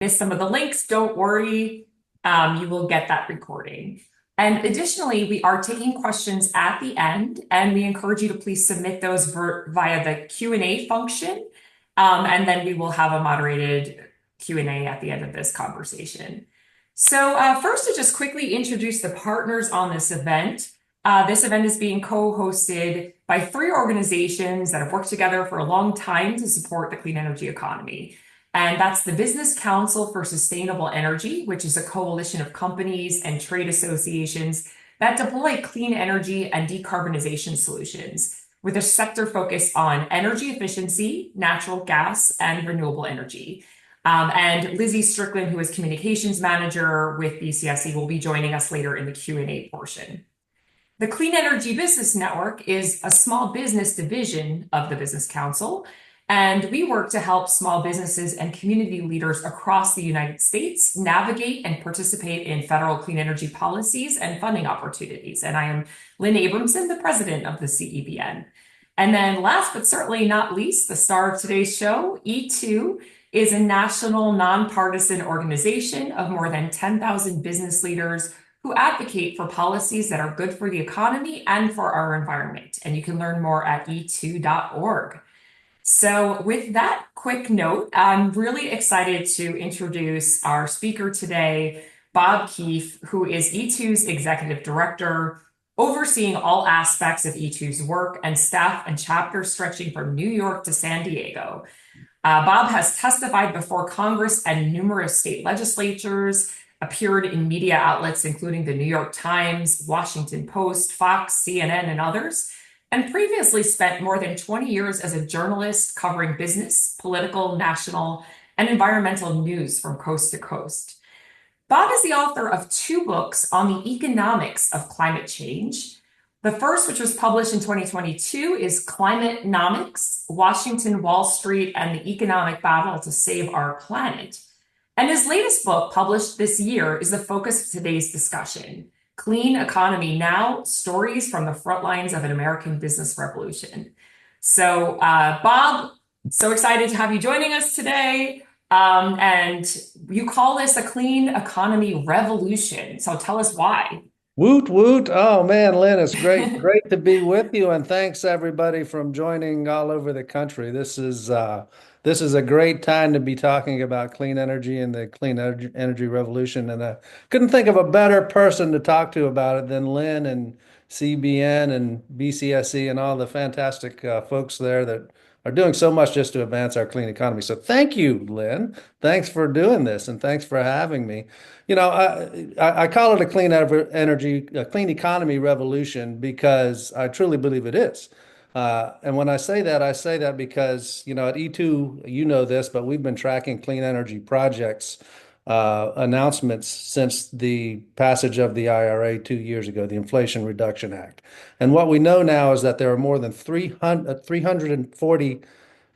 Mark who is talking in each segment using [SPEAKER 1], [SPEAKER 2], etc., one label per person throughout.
[SPEAKER 1] Miss some of the links, don't worry. You will get that recording. And additionally, we are taking questions at the end, and we encourage you to please submit those via the Q&A function. And then we will have a moderated Q&A at the end of this conversation. So first, to just quickly introduce the partners on this event is being co-hosted by three organizations that have worked together for a long time to support the clean energy economy. And that's the Business Council for Sustainable Energy, which is a coalition of companies and trade associations that deploy clean energy and decarbonization solutions with a sector focus on energy efficiency, natural gas, and renewable energy. And Lizzie Strickland, who is communications manager with BCSC, will be joining us later in the Q&A portion. The Clean Energy Business Network is a small business division of the Business Council, and we work to help small businesses and community leaders across the United States navigate and participate in federal clean energy policies and funding opportunities. And I am Lynn Abramson, the president of the CEBN. And then last but certainly not least, the star of today's show, E2, is a national nonpartisan organization of more than 10,000 business leaders who advocate for policies that are good for the economy and for our environment. And you can learn more at e2.org. So with that quick note, I'm really excited to introduce our speaker today, Bob Keefe, who is E2's executive director, overseeing all aspects of E2's work and staff and chapters stretching from New York to San Diego. Bob has testified before Congress and numerous state legislatures, appeared in media outlets including the New York Times, Washington Post, Fox, CNN, and others, and previously spent more than 20 years as a journalist covering business, political, national, and environmental news from coast to coast. Bob is the author of two books on the economics of climate change. The first, which was published in 2022, is Climatenomics: Washington, Wall Street, and the Economic Battle to Save Our Planet. And his latest book, published this year, is the focus of today's discussion: Clean Economy Now, Stories from the Front Lines of an American Business Revolution. So, Bob, so excited to have you joining us today. And you call this a clean economy revolution. So tell us why.
[SPEAKER 2] Woot woot. Oh man, Lynn, it's great to be with you, and thanks everybody from joining all over the country. This is a great time to be talking about clean energy and the clean energy revolution. And I couldn't think of a better person to talk to about it than Lynn and CBN and BCSE and all the fantastic folks there that are doing so much just to advance our clean economy. So thank you, Lynn. Thanks for doing this, and thanks for having me. I call it a clean economy revolution because I truly believe it is. And when I say that because, at E2, you know this, but we've been tracking clean energy projects announcements since the passage of the IRA 2 years ago, the Inflation Reduction Act. And what we know now is that there are more than 340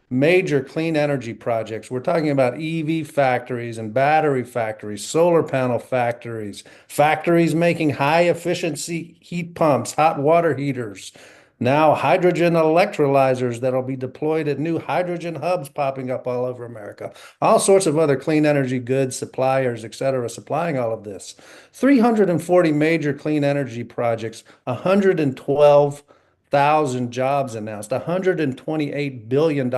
[SPEAKER 2] major clean energy projects. We're talking about EV factories and battery factories, solar panel factories, factories making high efficiency heat pumps, hot water heaters, now hydrogen electrolyzers that'll be deployed at new hydrogen hubs popping up all over America. All sorts of other clean energy goods suppliers, et cetera, supplying all of this. 340 major clean energy projects, 112,000 jobs announced, $128 billion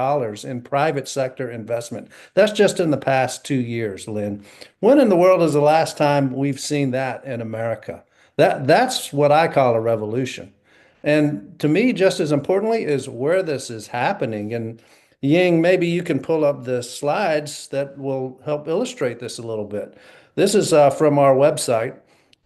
[SPEAKER 2] in private sector investment. That's just in the past 2 years, Lynn. When in the world is the last time we've seen that in America? That's what I call a revolution. And to me, just as importantly, is where this is happening. And Ying, maybe you can pull up the slides that will help illustrate this a little bit. This is from our website,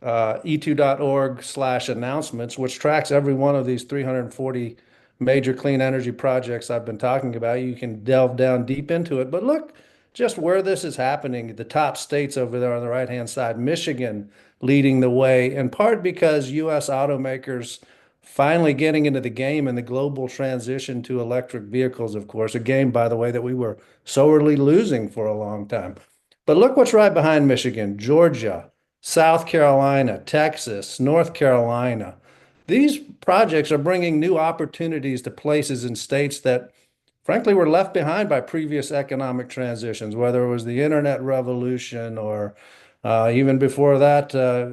[SPEAKER 2] e2.org/announcements, which tracks every one of these 340 major clean energy projects I've been talking about. You can delve down deep into it. But look just where this is happening. The top states over there on the right-hand side, Michigan leading the way, in part because U.S. automakers finally getting into the game and the global transition to electric vehicles, of course, a game, by the way, that we were sorely losing for a long time. But look what's right behind Michigan: Georgia, South Carolina, Texas, North Carolina. These projects are bringing new opportunities to places and states that frankly, were left behind by previous economic transitions, whether it was the internet revolution or even before that, the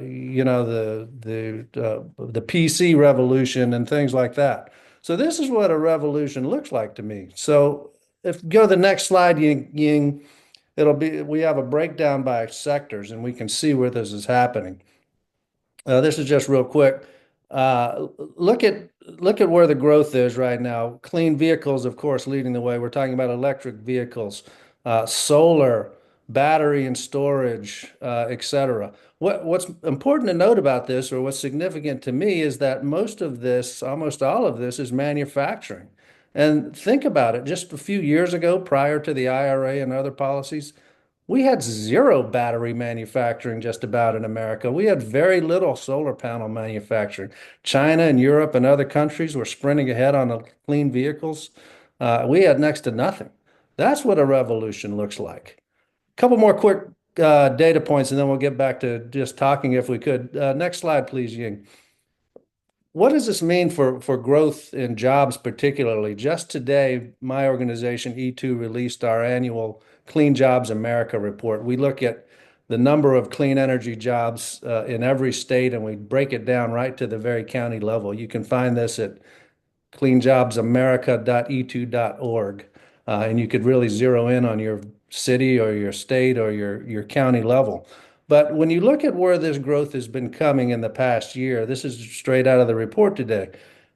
[SPEAKER 2] PC revolution and things like that. So this is what a revolution looks like to me. So if you go to the next slide, Ying, it'll be we have a breakdown by sectors, and we can see where this is happening. This is just real quick. Uh, look at look at where the growth is right now. Clean vehicles, of course, leading the way. We're talking about electric vehicles, solar, battery and storage, etc. What's important to note about this, or what's significant to me, is that most of this, almost all of this, is manufacturing. And think about it. Just a few years ago, prior to the IRA and other policies, we had zero battery manufacturing just about in America. We had very little solar panel manufacturing. China and Europe and other countries were sprinting ahead on the clean vehicles. We had next to nothing. That's what a revolution looks like. A couple more quick data points, and then we'll get back to just talking if we could. Next slide, please, Ying. What does this mean for growth in jobs, particularly? Just today, my organization, E2, released our annual Clean Jobs America report. We look at the number of clean energy jobs in every state, and we break it down right to the very county level. You can find this at cleanjobsamerica.e2.org. And you could really zero in on your city or your state or your county level. But when you look at where this growth has been coming in the past year, this is straight out of the report today.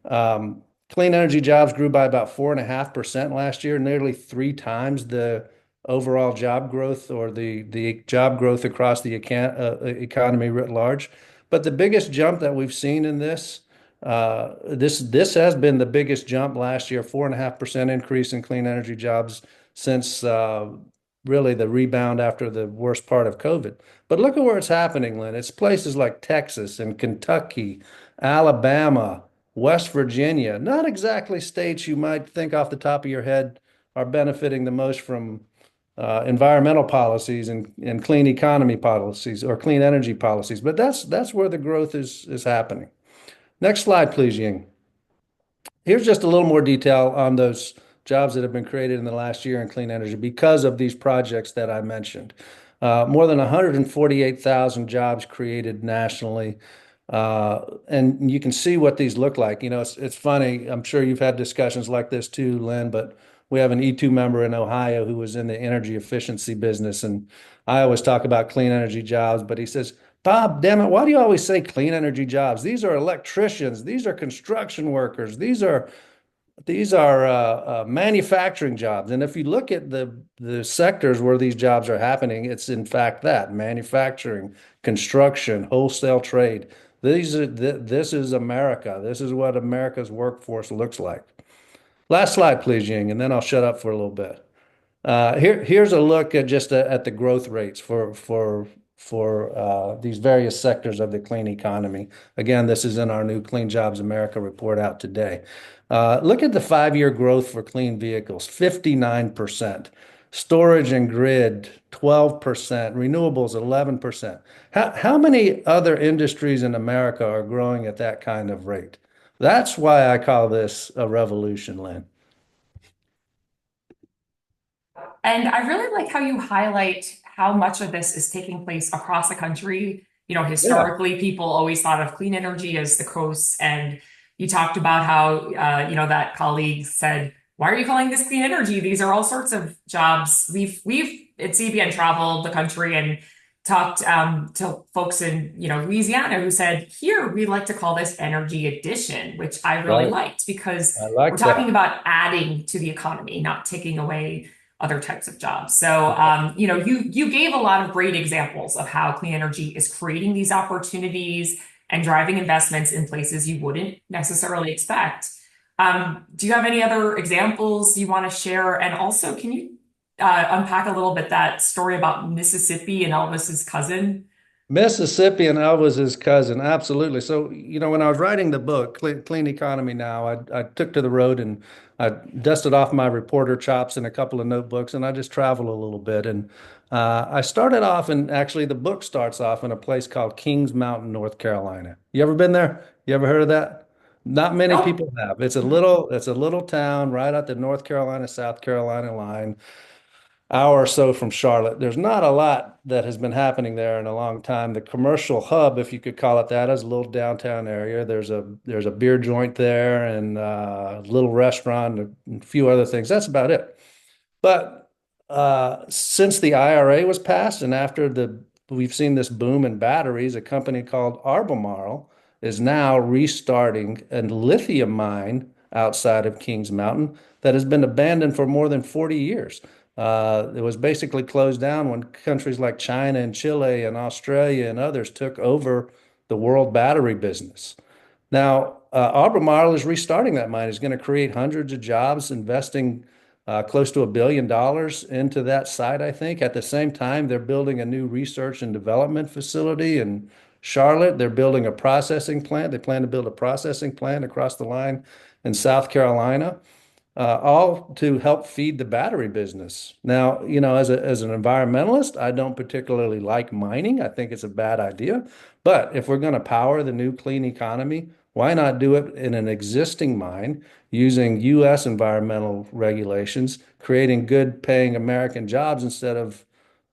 [SPEAKER 2] Clean energy jobs grew by about 4.5% last year, nearly three times the overall job growth or the job growth across the economy writ large. But the biggest jump that we've seen in this has been the biggest jump last year, 4.5% increase in clean energy jobs since really the rebound after the worst part of COVID. But look at where it's happening, Lynn. It's places like Texas and Kentucky, Alabama, West Virginia, not exactly states you might think off the top of your head are benefiting the most from environmental policies and clean economy policies or clean energy policies. But that's where the growth is happening. Next slide, please, Ying. Here's just a little more detail on those jobs that have been created in the last year in clean energy because of these projects that I mentioned. More than 148,000 jobs created nationally. And you can see what these look like. You know, it's funny. I'm sure you've had discussions like this too, Lynn, but we have an E2 member in Ohio who was in the energy efficiency business. And I always talk about clean energy jobs, but he says, Bob, damn it, why do you always say clean energy jobs? These are electricians, these are construction workers, these are manufacturing jobs. And if you look at the sectors where these jobs are happening, it's in fact that manufacturing, construction, wholesale trade. This is America. This is what America's workforce looks like. Last slide, please, Ying, and then I'll shut up for a little bit. Here's a look at just at the growth rates for these various sectors of the clean economy. Again, this is in our new Clean Jobs America report out today. Look at the 5-year growth for clean vehicles, 59%. Storage and grid, 12%. Renewables, 11%. How many other industries in America are growing at that kind of rate? That's why I call this a revolution, Lynn.
[SPEAKER 1] And I really like how you highlight how much of this is taking place across the country. You know,
[SPEAKER 2] Yeah.
[SPEAKER 1] historically, people always thought of clean energy as the coast. And you talked about how, that colleague said, why are you calling this clean energy? These are all sorts of jobs. We've at CBN traveled the country and talked to folks in, Louisiana who said, here, we like to call this energy addition, which I really
[SPEAKER 2] Right.
[SPEAKER 1] liked because
[SPEAKER 2] I
[SPEAKER 1] we're
[SPEAKER 2] like
[SPEAKER 1] talking
[SPEAKER 2] that.
[SPEAKER 1] about adding to the economy, not taking away other types of jobs. So, you gave a lot of great examples of how clean energy is creating these opportunities and driving investments in places you wouldn't necessarily expect. Do you have any other examples you want to share? And also, can you unpack a little bit that story about Mississippi and Elvis's cousin?
[SPEAKER 2] Mississippi and Elvis's cousin, absolutely. So, when I was writing the book, Clean Economy Now, I took to the road and I dusted off my reporter chops and a couple of notebooks, and I just traveled a little bit. And I started off, and actually, the book starts off in a place called Kings Mountain, North Carolina. You ever been there? You ever heard of that? Not many
[SPEAKER 1] Nope.
[SPEAKER 2] people have. It's a little town right at the North Carolina, South Carolina line, hour or so from Charlotte. There's not a lot that has been happening there in a long time. The commercial hub, if you could call it that, is a little downtown area. There's a beer joint there and a little restaurant and a few other things. That's about it. But since the IRA was passed and after we've seen this boom in batteries, a company called Albemarle is now restarting a lithium mine outside of Kings Mountain that has been abandoned for more than 40 years. It was basically closed down when countries like China and Chile and Australia and others took over the world battery business. Now, Albemarle is restarting that mine. It's going to create hundreds of jobs, investing close to $1 billion into that site, I think. At the same time, they're building a new research and development facility in Charlotte. They're building a processing plant. They plan to build a processing plant across the line in South Carolina, all to help feed the battery business. Now, as an environmentalist, I don't particularly like mining. I think it's a bad idea. But if we're going to power the new clean economy, why not do it in an existing mine using U.S. environmental regulations, creating good paying American jobs instead of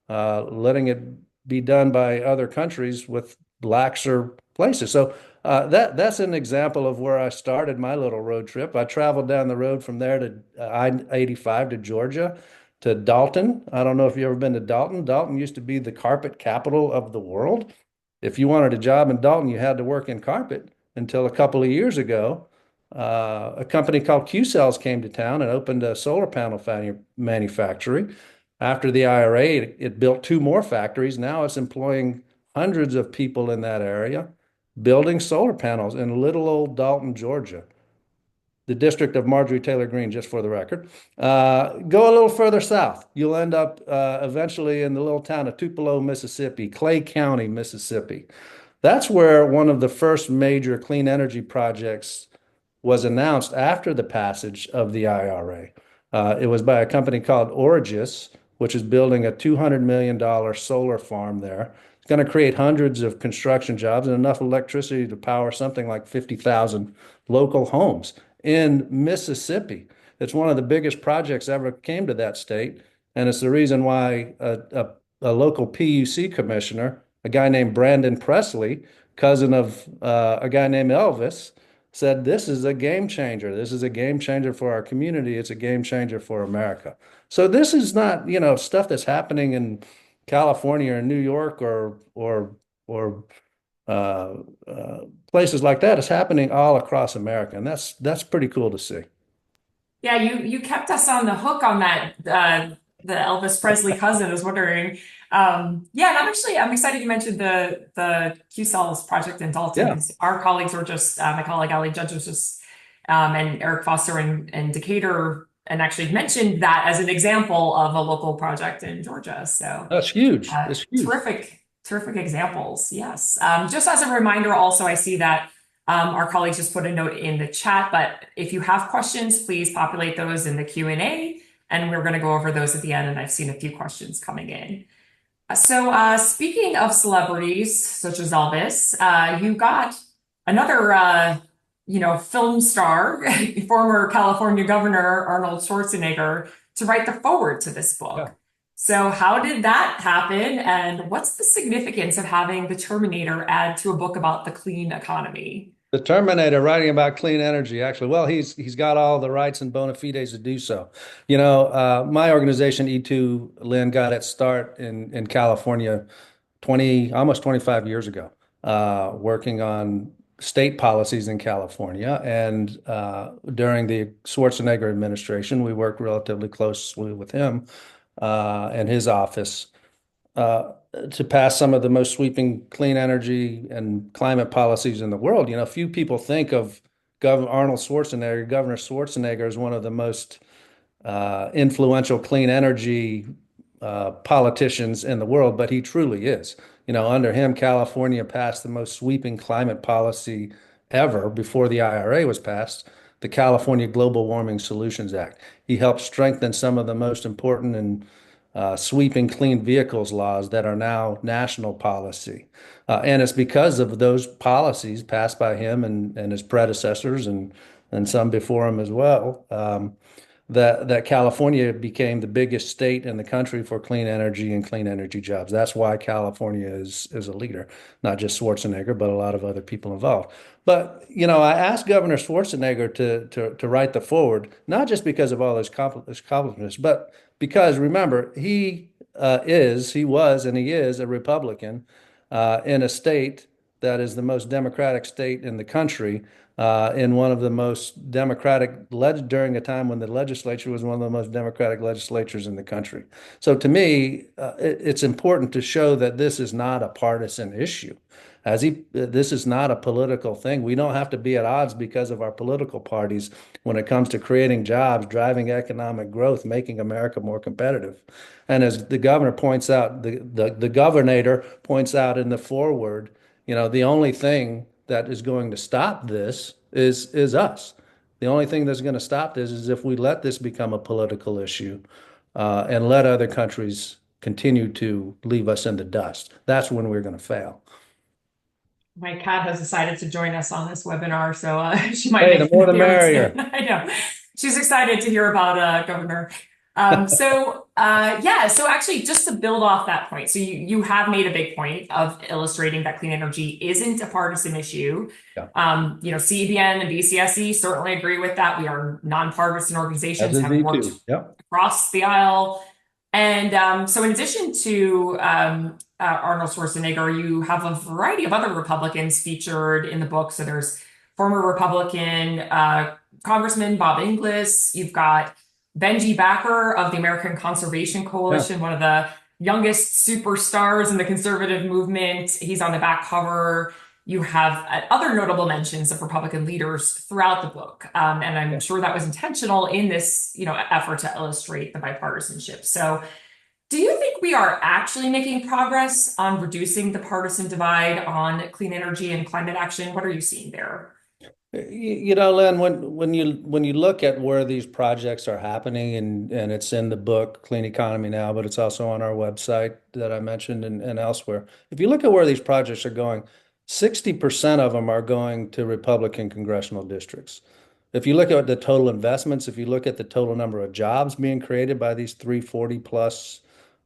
[SPEAKER 2] letting it be done by other countries with laxer places. So that's an example of where I started my little road trip. I traveled down the road from there to I-85 to Georgia to Dalton. I don't know if you've ever been to Dalton. Dalton used to be the carpet capital of the world. If you wanted a job in Dalton, you had to work in carpet until a couple of years ago. A company called Q-Cells came to town and opened a solar panel manufacturing. After the IRA, it built two more factories. Now it's employing hundreds of people in that area, building solar panels in little old Dalton, Georgia, the district of Marjorie Taylor Greene, just for the record. Go a little further south. You'll end up eventually in the little town of Tupelo, Mississippi, Clay County, Mississippi. That's where one of the first major clean energy projects was announced after the passage of the IRA. It was by a company called Origis, which is building a $200 million solar farm there. It's going to create hundreds of construction jobs and enough electricity to power something like 50,000 local homes in Mississippi. It's one of the biggest projects ever came to that state. And it's the reason why a local PUC commissioner, a guy named Brandon Presley, cousin of a guy named Elvis, said, this is a game changer. This is a game changer for our community. It's a game changer for America. So this is not, stuff that's happening in California or New York or uh, places like that. It's happening all across America, and that's pretty cool to see.
[SPEAKER 1] Yeah, you kept us on the hook on that the Elvis Presley cousin. I was wondering. Yeah, and I'm excited you mentioned the Q Cells project in Dalton
[SPEAKER 2] Yeah,
[SPEAKER 1] because our colleagues were just my colleague Ali Judge was just and Eric Foster in Decatur and actually mentioned that as an example of a local project in Georgia. So
[SPEAKER 2] that's huge. It's huge.
[SPEAKER 1] terrific examples. Yes. Just as a reminder, also, I see that our colleagues just put a note in the chat, but if you have questions, please populate those in the Q&A, and we're going to go over those at the end, and I've seen a few questions coming in. So speaking of celebrities such as Elvis, you got another, film star, former California Governor Arnold Schwarzenegger, to write the foreword to this book.
[SPEAKER 2] Yeah.
[SPEAKER 1] So how did that happen, and what's the significance of having the Terminator add to a book about the clean economy?
[SPEAKER 2] The Terminator writing about clean energy, actually. Well, he's got all the rights and bona fides to do so. My organization, E2, Lynn, got its start in California almost 25 years ago, working on state policies in California. And during the Schwarzenegger administration, we worked relatively closely with him and his office to pass some of the most sweeping clean energy and climate policies in the world. Few people think of Arnold Schwarzenegger, Governor Schwarzenegger, as one of the most influential clean energy politicians in the world, but he truly is. Under him, California passed the most sweeping climate policy ever before the IRA was passed, the California Global Warming Solutions Act. He helped strengthen some of the most important and sweeping clean vehicles laws that are now national policy. And it's because of those policies passed by him and his predecessors and some before him as well, that California became the biggest state in the country for clean energy and clean energy jobs. That's why California is a leader, not just Schwarzenegger, but a lot of other people involved. But I asked Governor Schwarzenegger to write the forward, not just because of all his accomplishments, but because remember he was, and he is a Republican in a state that is the most democratic state in the country, in one of the most democratic during a time when the legislature was one of the most democratic legislatures in the country. So to me, it's important to show that this is not a partisan issue. This is not a political thing. We don't have to be at odds because of our political parties when it comes to creating jobs, driving economic growth, making America more competitive. And as the governor points out, the governor points out in the foreword, the only thing that is going to stop this is us. The only thing that's going to stop this is if we let this become a political issue, and let other countries continue to leave us in the dust. That's when we're going to fail.
[SPEAKER 1] My cat has decided to join us on this webinar, so she might
[SPEAKER 2] Hey, the
[SPEAKER 1] make an
[SPEAKER 2] more the
[SPEAKER 1] appearance soon.
[SPEAKER 2] merrier.
[SPEAKER 1] I know. She's excited to hear about Governor. Yeah, so actually just to build off that point, so you have made a big point of illustrating that clean energy isn't a partisan issue.
[SPEAKER 2] Yeah,
[SPEAKER 1] CEBN and BCSE certainly agree with that. We are nonpartisan
[SPEAKER 2] as
[SPEAKER 1] organizations,
[SPEAKER 2] is
[SPEAKER 1] have worked
[SPEAKER 2] V2. Yep.
[SPEAKER 1] across the aisle. And so, in addition to Arnold Schwarzenegger, you have a variety of other Republicans featured in the book. So, there's former Republican Congressman Bob Inglis. You've got Benji Backer of the American Conservation
[SPEAKER 2] Yeah.
[SPEAKER 1] Coalition, one of the youngest superstars in the conservative movement. He's on the back cover. You have other notable mentions of Republican leaders throughout the book. And I'm sure that was intentional in this, effort to illustrate the bipartisanship. So do you think we are actually making progress on reducing the partisan divide on clean energy and climate action? What are you seeing there?
[SPEAKER 2] Lynn, when you look at where these projects are happening, and it's in the book Clean Economy Now, but it's also on our website that I mentioned and elsewhere. If you look at where these projects are going, 60% of them are going to Republican congressional districts. If you look at the total investments, if you look at the total number of jobs being created by these 340 plus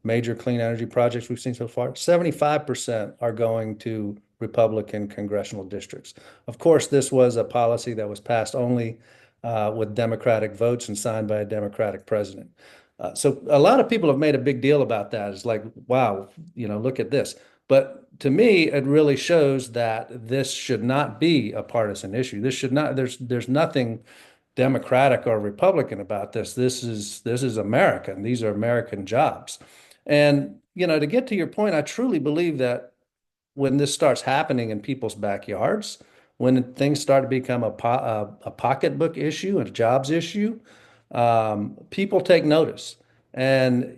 [SPEAKER 2] major clean energy projects we've seen so far, 75% are going to Republican congressional districts. Of course, this was a policy that was passed only with Democratic votes and signed by a Democratic president. So a lot of people have made a big deal about that. It's like, wow, look at this. But to me, it really shows that this should not be a partisan issue. This should not, there's nothing Democratic or Republican about this. This is America, and these are American jobs. And, to get to your point, I truly believe that when this starts happening in people's backyards, when things start to become a pocketbook issue, a jobs issue, people take notice. And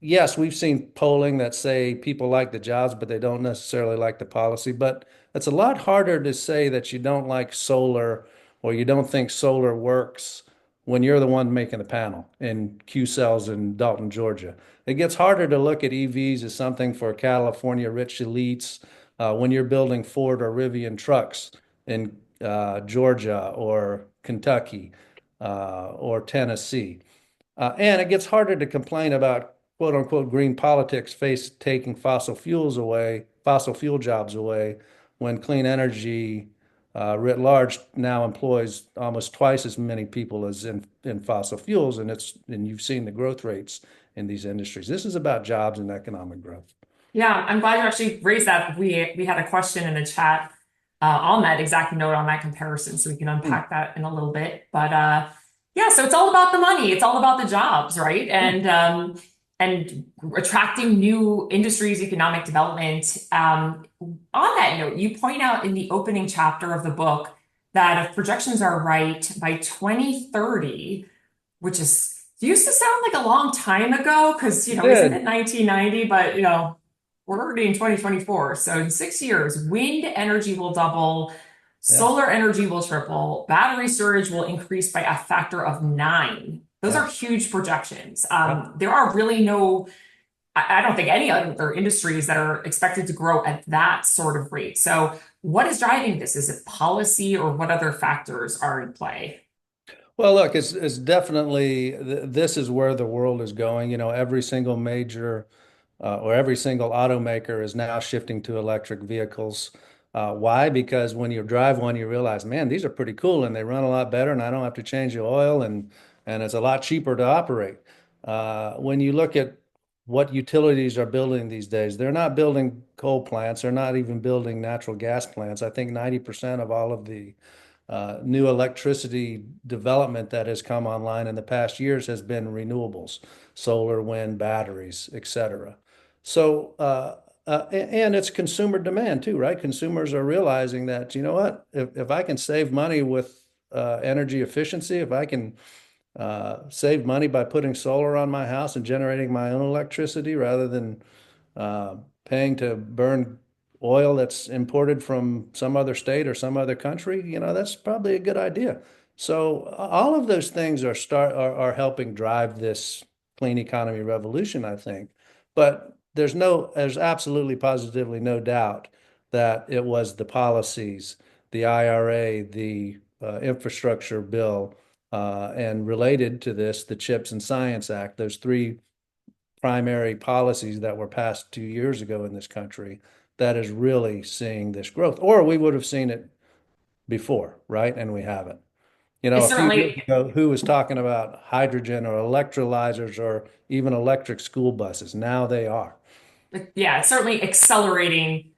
[SPEAKER 2] yes, we've seen polling that say people like the jobs, but they don't necessarily like the policy. But it's a lot harder to say that you don't like solar or you don't think solar works when you're the one making the panel in Q cells in Dalton, Georgia. It gets harder to look at EVs as something for California rich elites when you're building Ford or Rivian trucks in Georgia or Kentucky or Tennessee. And it gets harder to complain about quote unquote green politics taking fossil fuel jobs away, when clean energy writ large now employs almost twice as many people as in fossil fuels, and you've seen the growth rates in these industries. This is about jobs and economic growth.
[SPEAKER 1] Yeah, I'm glad you actually raised that. We had a question in the chat on that exact note on that comparison, so we can
[SPEAKER 2] Hmm.
[SPEAKER 1] unpack that in a little bit. But yeah, so it's all about the money. It's all about the jobs, right? And attracting new industries, economic development. On that note, you point out in the opening chapter of the book that if projections are right, by 2030, which is used to sound like a long time ago, because
[SPEAKER 2] You
[SPEAKER 1] isn't
[SPEAKER 2] did.
[SPEAKER 1] it 1990? But we're already in 2024. So in 6 years, wind energy will double,
[SPEAKER 2] Yeah.
[SPEAKER 1] solar energy will triple, battery storage will increase by a factor of 9. Those
[SPEAKER 2] Yeah.
[SPEAKER 1] are huge projections.
[SPEAKER 2] Yep.
[SPEAKER 1] There are really no, I don't think any other industries that are expected to grow at that sort of rate. So, what is driving this? Is it policy or what other factors are in play?
[SPEAKER 2] Well, look, it's definitely this is where the world is going. You know, every single major or every single automaker is now shifting to electric vehicles. Why? Because when you drive one, you realize, man, these are pretty cool and they run a lot better, and I don't have to change the oil, and it's a lot cheaper to operate. When you look at what utilities are building these days, they're not building coal plants, they're not even building natural gas plants. I think 90% of all of the new electricity development that has come online in the past years has been renewables, solar, wind, batteries, et cetera. So, and it's consumer demand too, right? Consumers are realizing that, you know what, if I can save money with energy efficiency, if I can save money by putting solar on my house and generating my own electricity rather than uh, paying to burn oil that's imported from some other state or some other country, you know, that's probably a good idea. So all of those things are helping drive this clean economy revolution, I think. But there's absolutely positively no doubt that it was the policies, the IRA, the infrastructure bill, and related to this, the CHIPS and Science Act, those three primary policies that were passed 2 years ago in this country that is really seeing this growth. Or we would have seen it before, right? And we haven't. You know,
[SPEAKER 1] It's
[SPEAKER 2] a few years
[SPEAKER 1] certainly,
[SPEAKER 2] ago, who was talking about hydrogen or electrolyzers or even electric school buses? Now they are.
[SPEAKER 1] yeah, it's certainly accelerating,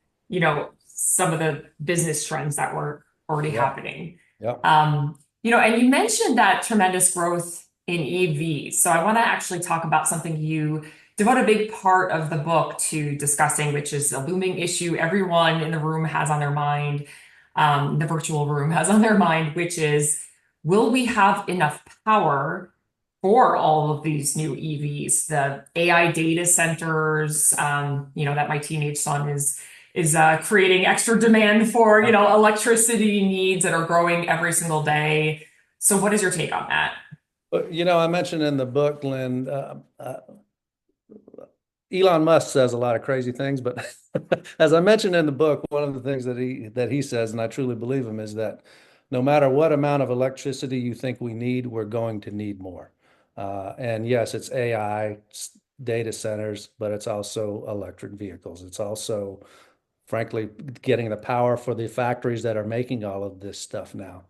[SPEAKER 1] some of the business trends that were already
[SPEAKER 2] Yep.
[SPEAKER 1] happening.
[SPEAKER 2] Yep.
[SPEAKER 1] And you mentioned that tremendous growth in EVs. So I want to actually talk about something you devote a big part of the book to discussing, which is a looming issue everyone in the room has on their mind, the virtual room has on their mind, which is, will we have enough power for all of these new EVs, the AI data centers, that my teenage son is creating extra demand for, electricity needs that are growing every single day. So what is your take on that?
[SPEAKER 2] But, you know, I mentioned in the book, Lynn, Elon Musk says a lot of crazy things, but as I mentioned in the book, one of the things that he says, and I truly believe him, is that no matter what amount of electricity you think we need, we're going to need more. And yes, it's AI, data centers, but it's also electric vehicles. It's also, frankly, getting the power for the factories that are making all of this stuff now.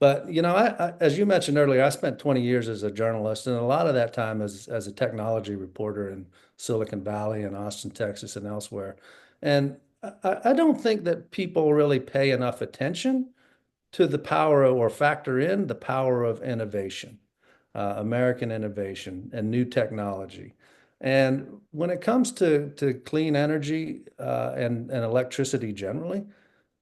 [SPEAKER 2] But you know, as you mentioned earlier, I spent 20 years as a journalist, and a lot of that time as a technology reporter in Silicon Valley and Austin, Texas, and elsewhere. And I don't think that people really pay enough attention to the power or factor in the power of innovation, American innovation and new technology. And when it comes to clean energy and electricity generally,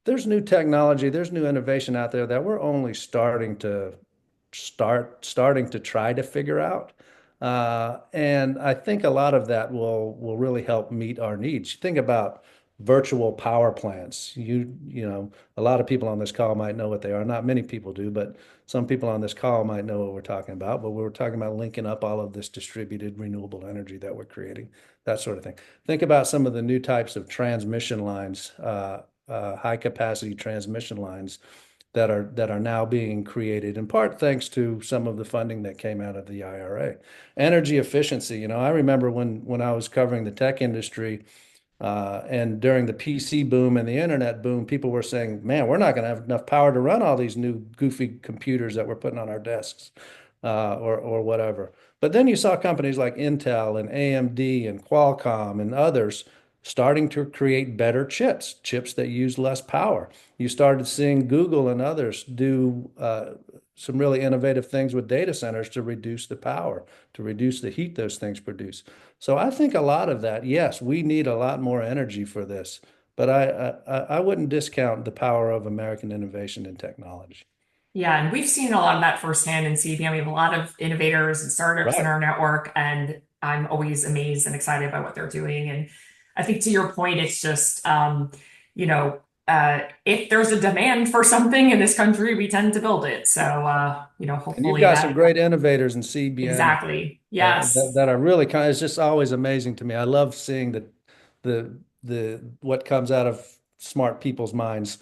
[SPEAKER 2] there's new technology, there's new innovation out there that we're only starting to try to figure out. And I think a lot of that will really help meet our needs. Think about virtual power plants. You know, a lot of people on this call might know what they are. Not many people do, but some people on this call might know what we're talking about. But we're talking about linking up all of this distributed renewable energy that we're creating, that sort of thing. Think about some of the new types of transmission lines, high capacity transmission lines that are now being created in part thanks to some of the funding that came out of the IRA. Energy efficiency, you know, I remember when I was covering the tech industry and during the PC boom and the internet boom, people were saying, man, we're not going to have enough power to run all these new goofy computers that we're putting on our desks or whatever. But then you saw companies like Intel and AMD and Qualcomm and others starting to create better chips that use less power. You started seeing Google and others do some really innovative things with data centers to reduce the power, to reduce the heat those things produce. So I think a lot of that, yes, we need a lot more energy for this, but I wouldn't discount the power of American innovation and technology.
[SPEAKER 1] Yeah, and we've seen a lot of that firsthand in CBM. We have a lot of innovators and startups in
[SPEAKER 2] Right.
[SPEAKER 1] our network, and I'm always amazed and excited by what they're doing. And I think to your point, it's just, if there's a demand for something in this country, we tend to build it. So,
[SPEAKER 2] And you've
[SPEAKER 1] hopefully
[SPEAKER 2] got some
[SPEAKER 1] that
[SPEAKER 2] great innovators in CBN
[SPEAKER 1] exactly. Yes.
[SPEAKER 2] that are really kind of, it's just always amazing to me. I love seeing the what comes out of smart people's minds.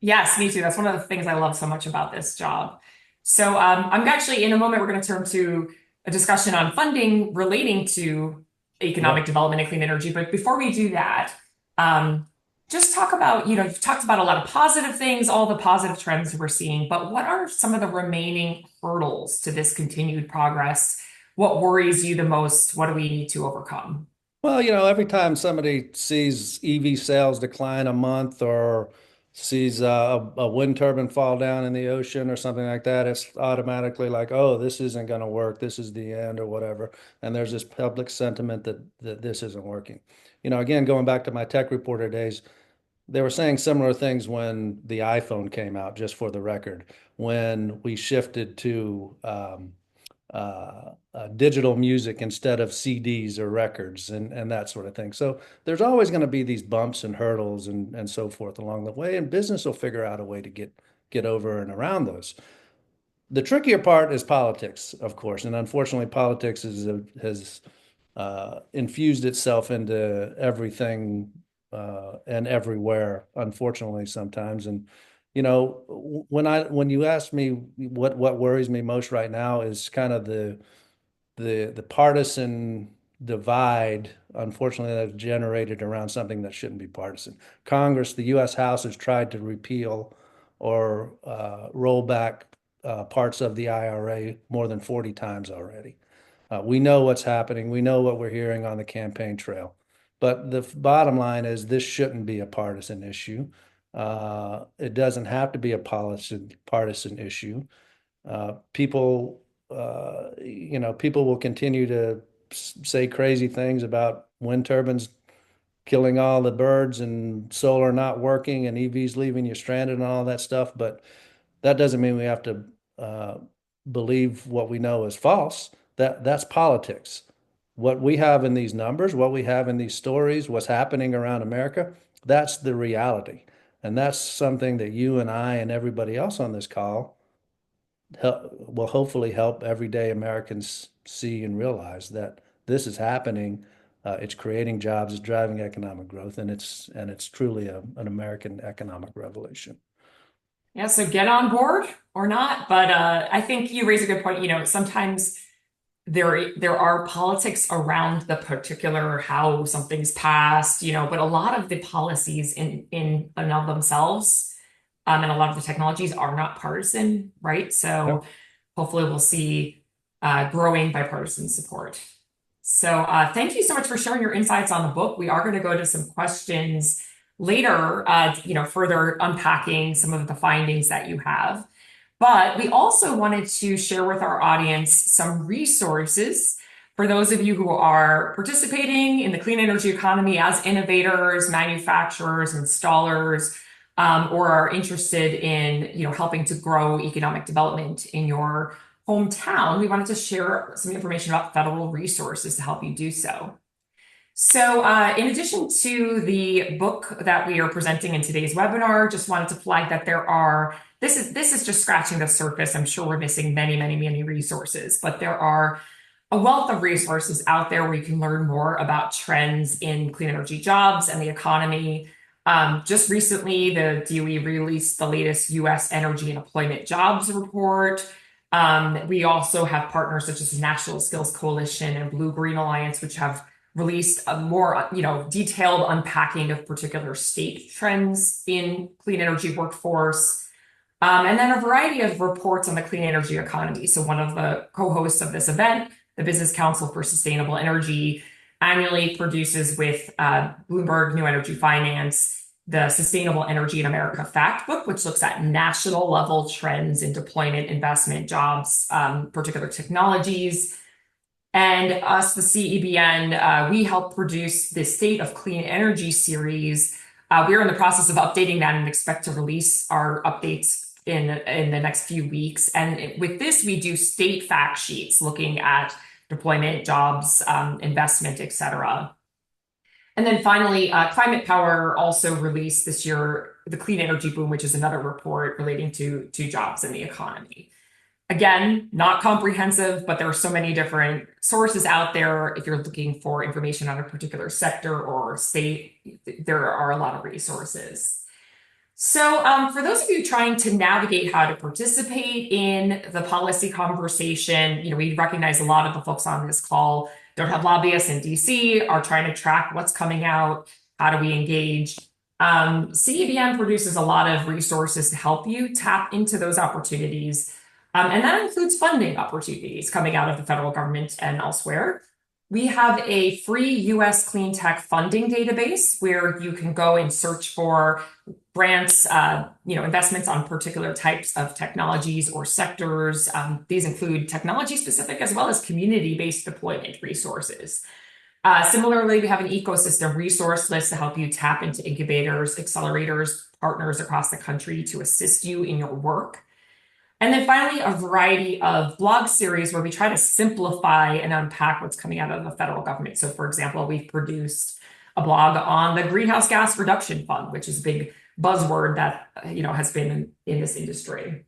[SPEAKER 1] Yes, me too. That's one of the things I love so much about this job. So, I'm actually in a moment, we're going to turn to a discussion on funding relating to economic
[SPEAKER 2] Yep.
[SPEAKER 1] development and clean energy. But before we do that, um, just talk about, you've talked about a lot of positive things, all the positive trends we're seeing, but what are some of the remaining hurdles to this continued progress? What worries you the most? What do we need to overcome?
[SPEAKER 2] Well, every time somebody sees EV sales decline a month or sees a wind turbine fall down in the ocean or something like that, it's automatically like, oh, this isn't going to work. This is the end or whatever. And there's this public sentiment that this isn't working. Again, going back to my tech reporter days, they were saying similar things when the iPhone came out, just for the record, when we shifted to digital music instead of CDs or records and that sort of thing. So there's always going to be these bumps and hurdles and so forth along the way, and business will figure out a way to get over and around those. The trickier part is politics, of course, and unfortunately, politics has infused itself into everything and everywhere, unfortunately, sometimes. And when you ask me what worries me most right now is kind of the partisan divide, unfortunately, that's generated around something that shouldn't be partisan. Congress, the U.S. House has tried to repeal or roll back parts of the IRA more than 40 times already. We know what's happening. We know what we're hearing on the campaign trail. But the bottom line is this shouldn't be a partisan issue. It doesn't have to be a partisan issue. People will continue to say crazy things about wind turbines killing all the birds and solar not working and EVs leaving you stranded and all that stuff. But that doesn't mean we have to uh, believe what we know is false. That's politics. What we have in these numbers, what we have in these stories, what's happening around America, that's the reality. And that's something that you and I and everybody else on this call will hopefully help everyday Americans see and realize that this is happening. It's creating jobs, it's driving economic growth, and it's truly an American economic revolution.
[SPEAKER 1] Yeah, so get on board or not. But I think you raise a good point. Sometimes there are politics around the particular how something's passed, but a lot of the policies in and of themselves, and a lot of the technologies are not partisan, right? So
[SPEAKER 2] Yep.
[SPEAKER 1] hopefully we'll see growing bipartisan support. So thank you so much for sharing your insights on the book. We are going to go to some questions later, further unpacking some of the findings that you have. But we also wanted to share with our audience some resources for those of you who are participating in the clean energy economy as innovators, manufacturers, installers, or are interested in, helping to grow economic development in your hometown. We wanted to share some information about federal resources to help you do so. So, in addition to the book that we are presenting in today's webinar, just wanted to flag that this is just scratching the surface. I'm sure we're missing many, many, many resources, but there are a wealth of resources out there where you can learn more about trends in clean energy jobs and the economy. Just recently, the DOE released the latest U.S. Energy and Employment Jobs Report. We also have partners such as the National Skills Coalition and Blue Green Alliance, which have released a more, detailed unpacking of particular state trends in clean energy workforce. And then a variety of reports on the clean energy economy. So one of the co-hosts of this event, the Business Council for Sustainable Energy, annually produces with Bloomberg New Energy Finance the Sustainable Energy in America Fact Book, which looks at national level trends in deployment, investment, jobs, particular technologies. And us, the CEBN, we help produce the State of Clean Energy series. We are in the process of updating that and expect to release our updates in the next few weeks. And with this, we do state fact sheets looking at deployment, jobs, investment, et cetera. And then finally, Climate Power also released this year the Clean Energy Boom, which is another report relating to jobs in the economy. Again, not comprehensive, but there are so many different sources out there. If you're looking for information on a particular sector or state, there are a lot of resources. So, for those of you trying to navigate how to participate in the policy conversation, we recognize a lot of the folks on this call don't have lobbyists in DC, are trying to track what's coming out, how do we engage. CEBN produces a lot of resources to help you tap into those opportunities. And that includes funding opportunities coming out of the federal government and elsewhere. We have a free US clean tech funding database where you can go and search for grants, investments on particular types of technologies or sectors. These include technology specific as well as community-based deployment resources. Similarly, we have an ecosystem resource list to help you tap into incubators, accelerators, partners across the country to assist you in your work. And then finally, a variety of blog series where we try to simplify and unpack what's coming out of the federal government. So for example, we've produced a blog on the Greenhouse Gas Reduction Fund, which is a big buzzword that has been in this industry.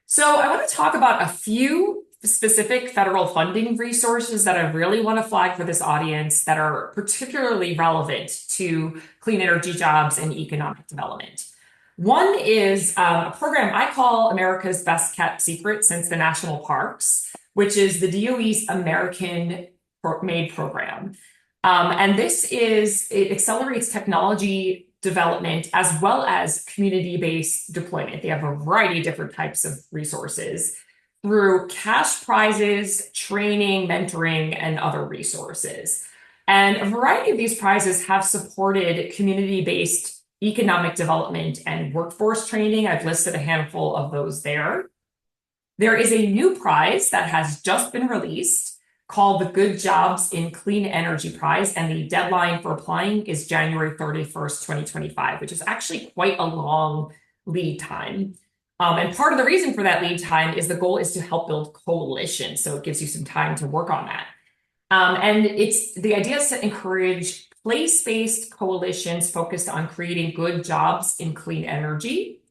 [SPEAKER 1] So I want to talk about a few specific federal funding resources that I really want to flag for this audience that are particularly relevant to clean energy jobs and economic development. One is a program I call America's Best Kept Secret since the National Parks, which is the DOE's American-made program. And it accelerates technology development as well as community-based deployment. They have a variety of different types of resources through cash prizes, training, mentoring, and other resources. And a variety of these prizes have supported community-based economic development and workforce training. I've listed a handful of those there. There is a new prize that has just been released called the Good Jobs in Clean Energy Prize, and the deadline for applying is January 31st, 2025, which is actually quite a long lead time. And part of the reason for that lead time is the goal is to help build coalitions, so it gives you some time to work on that. And the idea is to encourage place-based coalitions focused on creating good jobs in clean energy.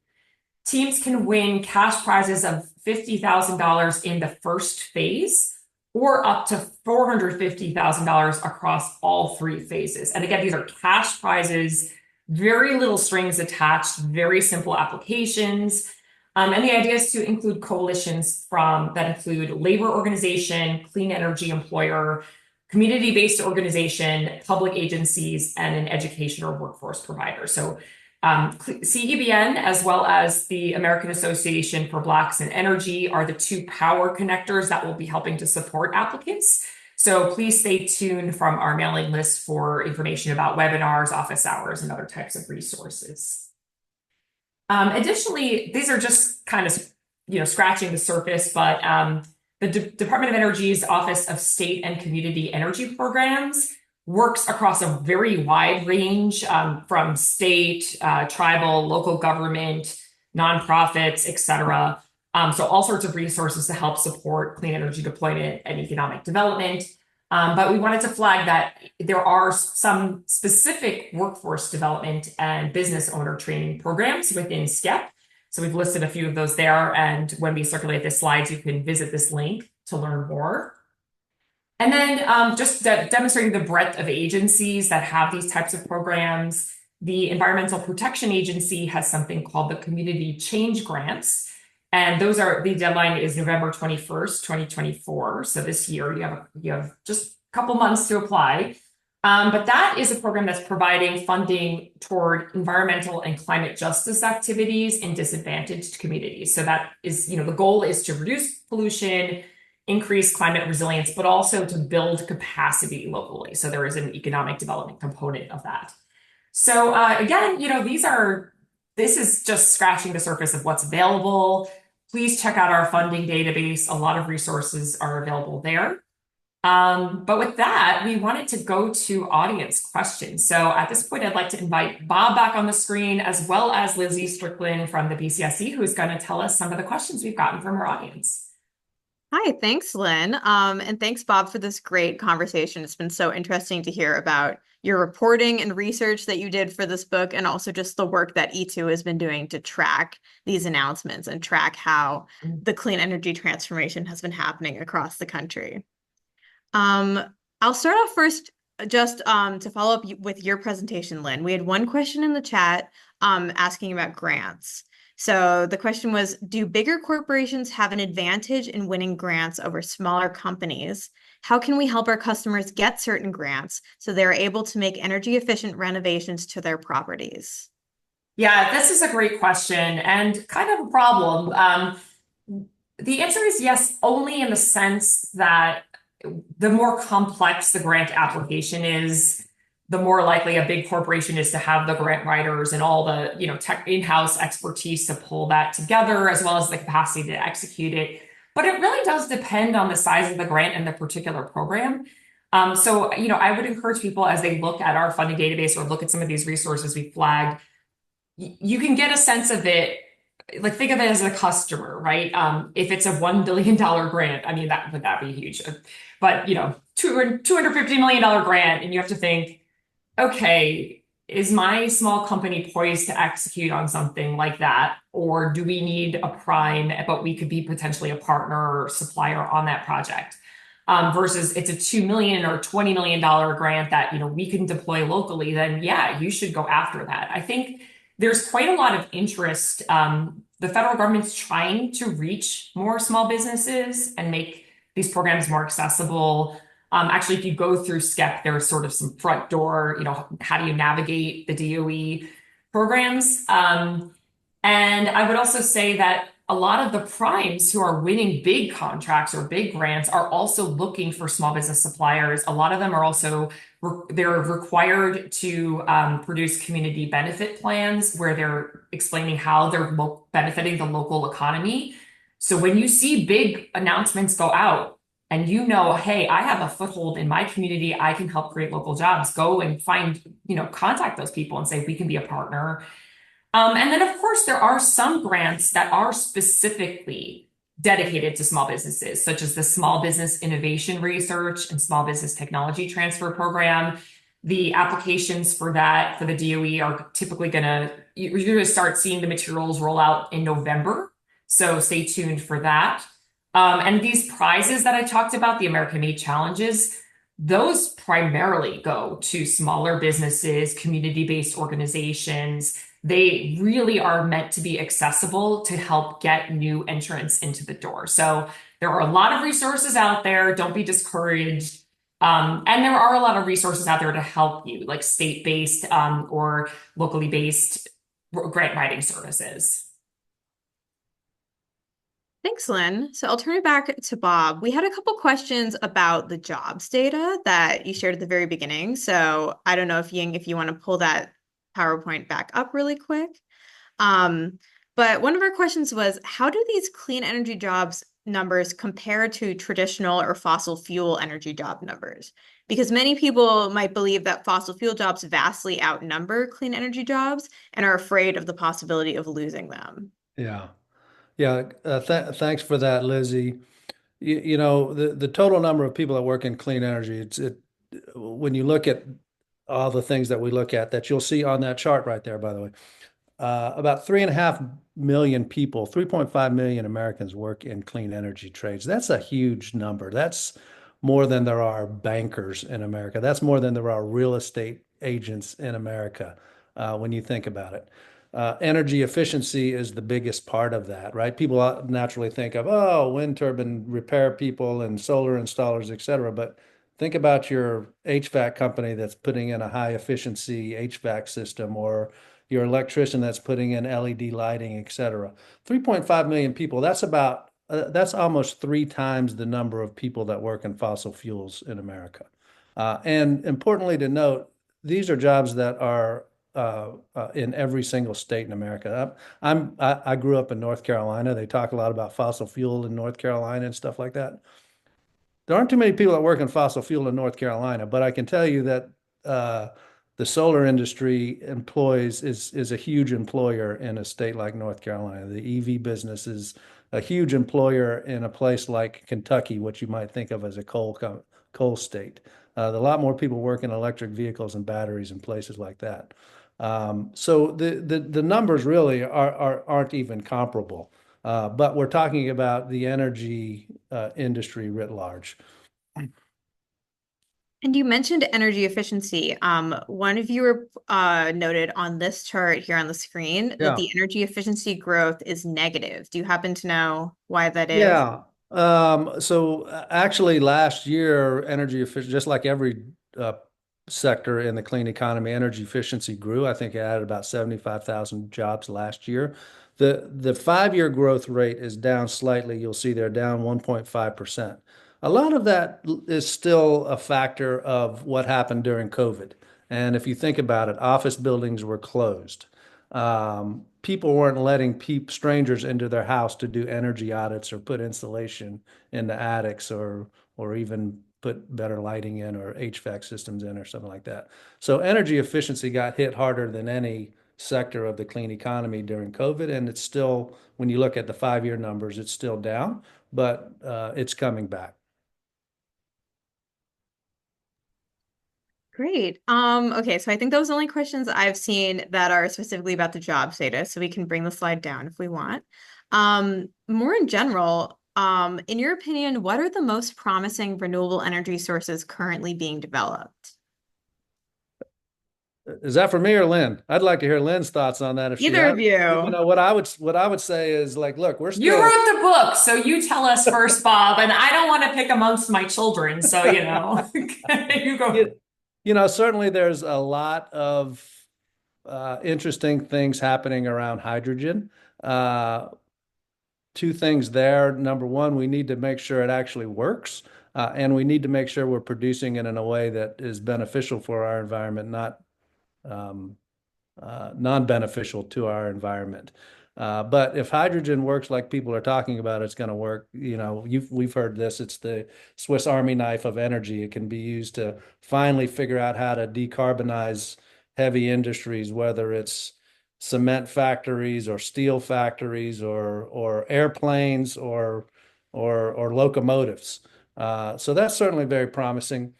[SPEAKER 1] Teams can win cash prizes of $50,000 in the first phase or up to $450,000 across all three phases. And again, these are cash prizes, very little strings attached, very simple applications. And the idea is to include coalitions that include labor organization, clean energy employer, community-based organization, public agencies, and an education or workforce provider. So CEBN, as well as the American Association for Blacks in Energy, are the two power connectors that will be helping to support applicants. So please stay tuned from our mailing list for information about webinars, office hours, and other types of resources. Additionally, these are just kind of scratching the surface, but the Department of Energy's Office of State and Community Energy Programs works across a very wide range from state, tribal, local government, nonprofits, et cetera. So all sorts of resources to help support clean energy deployment and economic development. But we wanted to flag that there are some specific workforce development and business owner training programs within SCEP. So we've listed a few of those there. And when we circulate the slides, you can visit this link to learn more. And then just demonstrating the breadth of agencies that have these types of programs. The Environmental Protection Agency has something called the Community Change Grants. And the deadline is November 21st, 2024. So this year you have just a couple months to apply. But that is a program that's providing funding toward environmental and climate justice activities in disadvantaged communities. So that is, the goal is to reduce pollution, increase climate resilience, but also to build capacity locally. So there is an economic development component of that. So again, this is just scratching the surface of what's available. Please check out our funding database. A lot of resources are available there. But with that, we wanted to go to audience questions. So at this point, I'd like to invite Bob back on the screen, as well as Lizzie Strickland from the BCSC, who's going to tell us some of the questions we've gotten from our audience.
[SPEAKER 3] Hi, thanks, Lynn. And thanks, Bob, for this great conversation. It's been so interesting to hear about your reporting and research that you did for this book, and also just the work that E2 has been doing to track these announcements and track how the clean energy transformation has been happening across the country. Um, I'll start off first just to follow up with your presentation, Lynn. We had one question in the chat asking about grants. So the question was, do bigger corporations have an advantage in winning grants over smaller companies? How can we help our customers get certain grants so they're able to make energy efficient renovations to their properties?
[SPEAKER 1] Yeah, this is a great question and kind of a problem. The answer is yes, only in the sense that the more complex the grant application is, the more likely a big corporation is to have the grant writers and all the, tech in-house expertise to pull that together, as well as the capacity to execute it. But it really does depend on the size of the grant and the particular program. I would encourage people as they look at our funding database or look at some of these resources we flagged, you can get a sense of it. Like think of it as a customer, right? If it's a $1 billion grant, I mean, that be huge. But $250 million grant, and you have to think, okay, is my small company poised to execute on something like that? Or do we need a prime, but we could be potentially a partner or supplier on that project? Versus it's a $2 million or $20 million grant that, we can deploy locally, then yeah, you should go after that. I think there's quite a lot of interest. The federal government's trying to reach more small businesses and make these programs more accessible. Actually, if you go through SCEP, there's sort of some front door, how do you navigate the DOE programs? And I would also say that a lot of the primes who are winning big contracts or big grants are also looking for small business suppliers. A lot of them are also they're required to produce community benefit plans where they're explaining how they're benefiting the local economy. So when you see big announcements go out and hey, I have a foothold in my community, I can help create local jobs, go and find, contact those people and say, we can be a partner. And then, of course, there are some grants that are specifically dedicated to small businesses, such as the Small Business Innovation Research and Small Business Technology Transfer Program. The applications for that for the DOE are typically you're going to start seeing the materials roll out in November. So stay tuned for that. And these prizes that I talked about, the American Made Challenges, those primarily go to smaller businesses, community-based organizations. They really are meant to be accessible to help get new entrants into the door. So there are a lot of resources out there. Don't be discouraged. And there are a lot of resources out there to help you, like state-based or locally based grant writing services.
[SPEAKER 3] Thanks, Lynn. So I'll turn it back to Bob. We had a couple questions about the jobs data that you shared at the very beginning. So I don't know if Ying, if you want to pull that PowerPoint back up really quick. But one of our questions was, how do these clean energy jobs numbers compare to traditional or fossil fuel energy job numbers? Because many people might believe that fossil fuel jobs vastly outnumber clean energy jobs and are afraid of the possibility of losing them.
[SPEAKER 2] Yeah. Yeah. Thanks for that, Lizzie. The total number of people that work in clean energy, when you look at all the things that we look at that you'll see on that chart right there, by the way, about 3.5 million people, 3.5 million Americans work in clean energy trades. That's a huge number. That's more than there are bankers in America. That's more than there are real estate agents in America, when you think about it. Energy efficiency is the biggest part of that, right? People naturally think of, oh, wind turbine repair people and solar installers, et cetera. But think about your HVAC company that's putting in a high efficiency HVAC system, or your electrician that's putting in LED lighting, et cetera. 3.5 million people, that's almost 3 times the number of people that work in fossil fuels in America. And importantly to note, these are jobs that are in every single state in America. I grew up in North Carolina. They talk a lot about fossil fuel in North Carolina and stuff like that. There aren't too many people that work in fossil fuel in North Carolina, but I can tell you that the solar industry is a huge employer in a state like North Carolina. The EV business is a huge employer in a place like Kentucky, which you might think of as a coal state. A lot more people work in electric vehicles and batteries in places like that. So the numbers really aren't even comparable. But we're talking about the energy industry writ large.
[SPEAKER 3] And you mentioned energy efficiency. One of you noted on this chart here on the screen that
[SPEAKER 2] Yeah.
[SPEAKER 3] the energy efficiency growth is negative. Do you happen to know why that is?
[SPEAKER 2] Yeah. So actually last year, energy efficiency, just like every sector in the clean economy, energy efficiency grew. I think it added about 75,000 jobs last year. The 5-year growth rate is down slightly. You'll see they're down 1.5%. A lot of that is still a factor of what happened during COVID. And if you think about it, office buildings were closed. People weren't letting strangers into their house to do energy audits or put insulation in the attics or even put better lighting in or HVAC systems in or something like that. So energy efficiency got hit harder than any sector of the clean economy during COVID, and it's still, when you look at the 5-year numbers, it's still down, but it's coming back.
[SPEAKER 3] Great. Okay, so I think those are the only questions I've seen that are specifically about the job status, so we can bring the slide down if we want. More in general, in your opinion, what are the most promising renewable energy sources currently being developed?
[SPEAKER 2] Is that for me or Lynn? I'd like to hear Lynn's thoughts on that if she
[SPEAKER 3] Either
[SPEAKER 2] has.
[SPEAKER 3] of
[SPEAKER 2] You
[SPEAKER 3] you.
[SPEAKER 2] know, what I would say is like, look, we're
[SPEAKER 1] You
[SPEAKER 2] still
[SPEAKER 1] wrote the book, so you tell us first, Bob, and I don't want to pick amongst my children, so you go.
[SPEAKER 2] you, certainly there's a lot of interesting things happening around hydrogen. Uh, Two things there. Number one, we need to make sure it actually works, and we need to make sure we're producing it in a way that is beneficial for our environment, not um, non-beneficial to our environment. But if hydrogen works like people are talking about, it's going to work. We've heard this. It's the Swiss Army knife of energy. It can be used to finally figure out how to decarbonize heavy industries, whether it's cement factories or steel factories or airplanes or locomotives. So that's certainly very promising.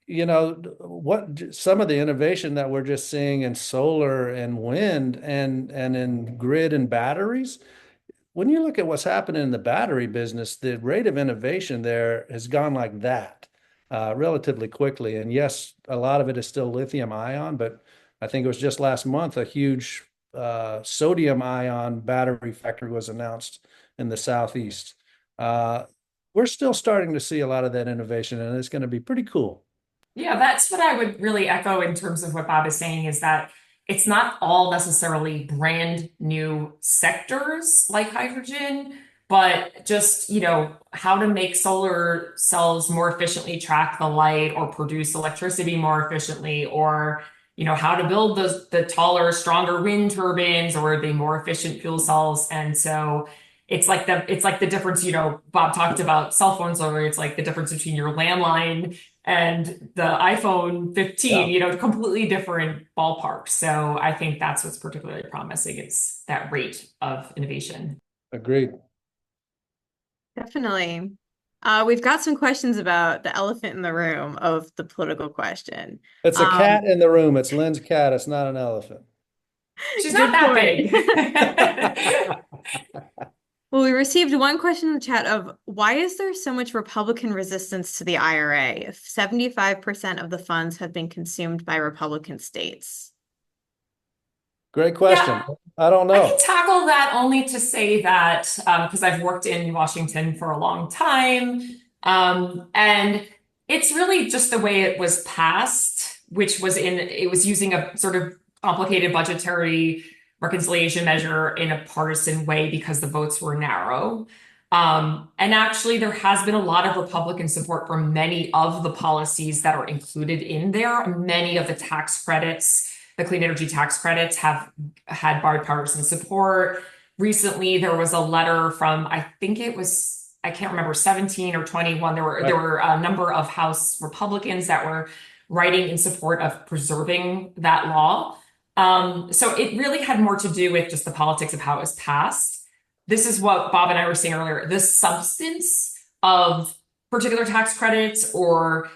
[SPEAKER 2] What some of the innovation that we're just seeing in solar and wind and in grid and batteries, when you look at what's happening in the battery business, the rate of innovation there has gone like that relatively quickly. And yes, a lot of it is still lithium ion, but I think it was just last month a huge sodium ion battery factory was announced in the Southeast. Uh, we're still starting to see a lot of that innovation, and it's going to be pretty cool.
[SPEAKER 1] Yeah, that's what I would really echo in terms of what Bob is saying is that it's not all necessarily brand new sectors like hydrogen, but just, how to make solar cells more efficiently track the light or produce electricity more efficiently, or, how to build the taller, stronger wind turbines or the more efficient fuel cells. And so it's like the difference, Bob talked about cell phones earlier. It's like the difference between your landline and the iPhone 15,
[SPEAKER 2] Yeah,
[SPEAKER 1] completely different ballparks. So I think that's what's particularly promising is that rate of innovation.
[SPEAKER 2] agreed.
[SPEAKER 3] Definitely. We've got some questions about the elephant in the room of the political question.
[SPEAKER 2] It's a
[SPEAKER 3] Um,
[SPEAKER 2] cat in the room. It's Lynn's cat. It's not an elephant.
[SPEAKER 1] She's not
[SPEAKER 3] Good
[SPEAKER 1] that
[SPEAKER 3] point.
[SPEAKER 1] big.
[SPEAKER 3] Well, we received one question in the chat of why is there so much Republican resistance to the IRA if 75% of the funds have been consumed by Republican states?
[SPEAKER 2] Great
[SPEAKER 1] Yeah,
[SPEAKER 2] question. I don't
[SPEAKER 1] I can
[SPEAKER 2] know.
[SPEAKER 1] tackle that only to say that because I've worked in Washington for a long time. And it's really just the way it was passed, which was it was using a sort of complicated budgetary reconciliation measure in a partisan way because the votes were narrow. And actually, there has been a lot of Republican support for many of the policies that are included in there. Many of the tax credits, the clean energy tax credits, have had bipartisan support. Recently, there was a letter from, I think it was, I can't remember, 17 or 21. There were
[SPEAKER 2] Right.
[SPEAKER 1] there were a number of House Republicans that were writing in support of preserving that law. So it really had more to do with just the politics of how it was passed. this is what Bob and I were saying earlier, the substance of particular tax credits or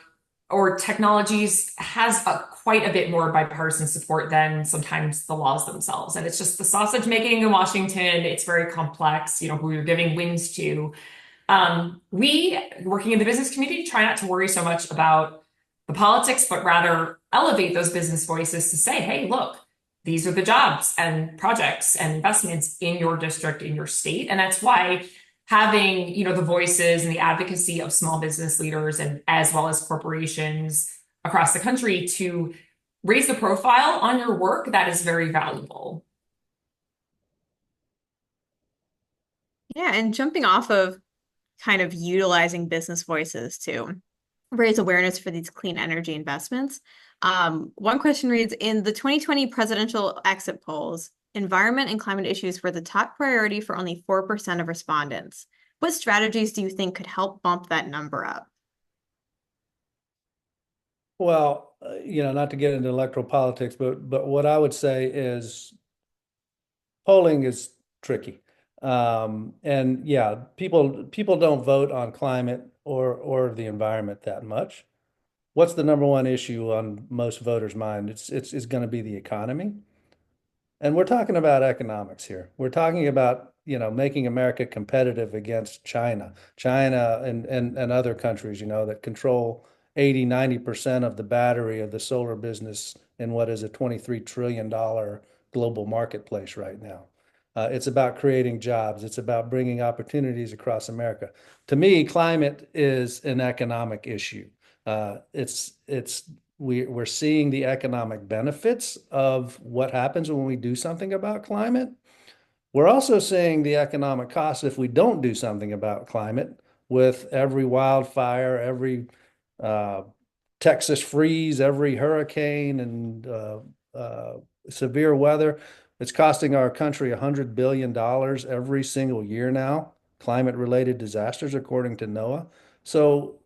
[SPEAKER 1] technologies has quite a bit more bipartisan support than sometimes the laws themselves. And it's just the sausage making in Washington. It's very complex, who you're giving wins to. We, working in the business community, try not to worry so much about the politics, but rather elevate those business voices to say, hey, look, these are the jobs and projects and investments in your district, in your state. And that's why having, the voices and the advocacy of small business leaders and as well as corporations across the country to raise the profile on your work, that is very valuable.
[SPEAKER 3] Yeah, and jumping off of kind of utilizing business voices to raise awareness for these clean energy investments. One question reads, in the 2020 presidential exit polls, environment and climate issues were the top priority for only 4% of respondents. What strategies do you think could help bump that number up?
[SPEAKER 2] Well, not to get into electoral politics, but what I would say is polling is tricky. And yeah, people don't vote on climate or the environment that much. What's the number one issue on most voters' mind? It's going to be the economy. And we're talking about economics here. We're talking about, making America competitive against China and other countries, that control 80, 90% of the battery of the solar business in what is a $23 trillion global marketplace right now. It's about creating jobs. It's about bringing opportunities across America. To me, climate is an economic issue. We're seeing the economic benefits of what happens when we do something about climate. We're also seeing the economic costs if we don't do something about climate with every wildfire, every uh, Texas freeze, every hurricane and severe weather. It's costing our country $100 billion every single year now, climate-related disasters, according to NOAA. So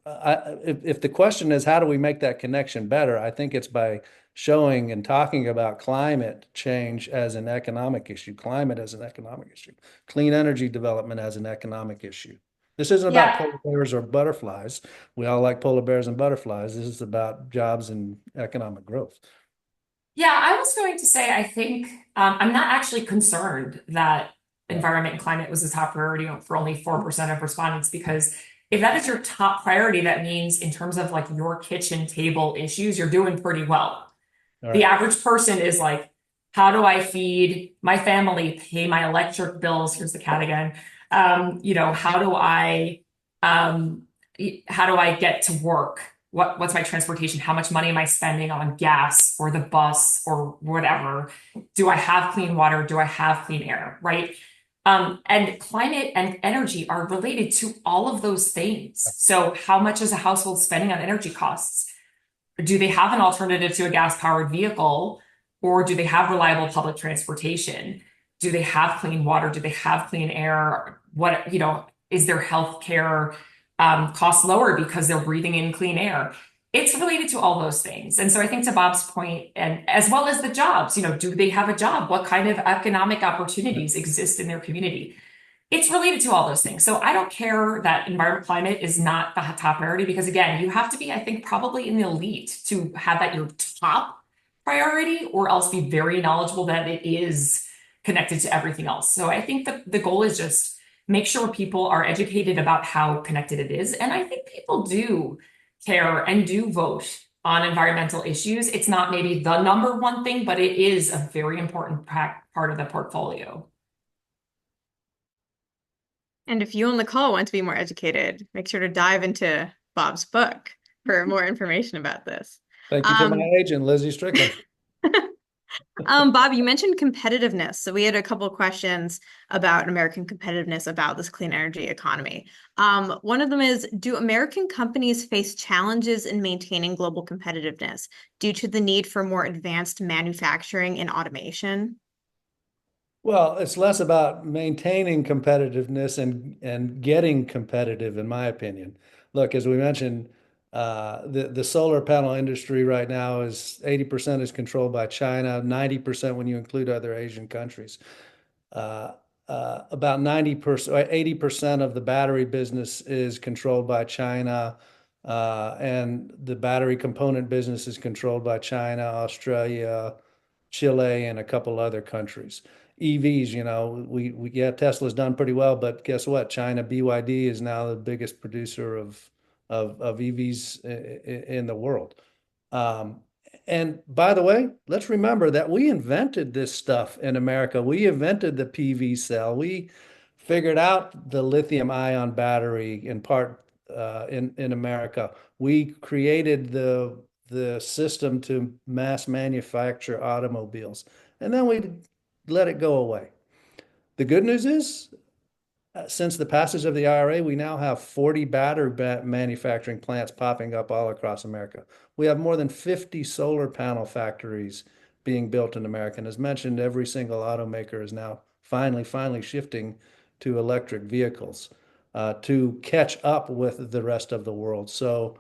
[SPEAKER 2] if the question is how do we make that connection better, I think it's by showing and talking about climate change as an economic issue, climate as an economic issue, clean energy development as an economic issue. This isn't about
[SPEAKER 1] Yeah,
[SPEAKER 2] polar bears or butterflies. We all like polar bears and butterflies. This is about jobs and economic growth.
[SPEAKER 1] Yeah, I was going to say, I think I'm not actually concerned that
[SPEAKER 2] Yeah.
[SPEAKER 1] environment and climate was the top priority for only 4% of respondents, because if that is your top priority, that means in terms of like your kitchen table issues, you're doing pretty well.
[SPEAKER 2] All
[SPEAKER 1] The
[SPEAKER 2] right.
[SPEAKER 1] average person is like, how do I feed my family, pay my electric bills? Here's the cat again. How do um, how do I get to work? What's my transportation? How much money am I spending on gas or the bus or whatever? Do I have clean water? Do I have clean air? Right? And climate and energy are related to all of those things. So how much is a household spending on energy costs? Do they have an alternative to a gas powered vehicle, or do they have reliable public transportation? Do they have clean water? Do they have clean air? Is their health care cost lower because they're breathing in clean air? It's related to all those things. And so I think to Bob's point, and as well as the jobs, do they have a job? What kind of economic opportunities exist in their community? It's related to all those things. So I don't care that environment climate is not the top priority, because again, you have to be, I think, probably in the elite to have that your top priority, or else be very knowledgeable that it is connected to everything else. So I think that the goal is just make sure people are educated about how connected it is. And I think people do care and do vote on environmental issues. It's not maybe the number one thing, but it is a very important part of the portfolio.
[SPEAKER 3] And if you on the call want to be more educated, make sure to dive into Bob's book for more information about this.
[SPEAKER 2] Thank you to my
[SPEAKER 3] Um,
[SPEAKER 2] agent, Lizzie Strickland.
[SPEAKER 3] Bob, you mentioned competitiveness. So we had a couple of questions about American competitiveness about this clean energy economy. One of them is, do American companies face challenges in maintaining global competitiveness due to the need for more advanced manufacturing and automation?
[SPEAKER 2] Well, it's less about maintaining competitiveness and getting competitive, in my opinion. Look, as we mentioned, the solar panel industry right now is 80% is controlled by China, 90% when you include other Asian countries. Uh, about 90% or 80% of the battery business is controlled by China, and the battery component business is controlled by China, Australia, Chile, and a couple other countries. EVs, yeah, Tesla's done pretty well, but guess what? China, BYD is now the biggest producer of EVs in the world. Um, and by the way, let's remember that we invented this stuff in America. We invented the PV cell. We figured out the lithium ion battery in part in America. We created the system to mass manufacture automobiles, and then we let it go away. The good news is since the passage of the IRA, we now have 40 battery manufacturing plants popping up all across America. We have more than 50 solar panel factories being built in America. And as mentioned, every single automaker is now finally shifting to electric vehicles to catch up with the rest of the world. So,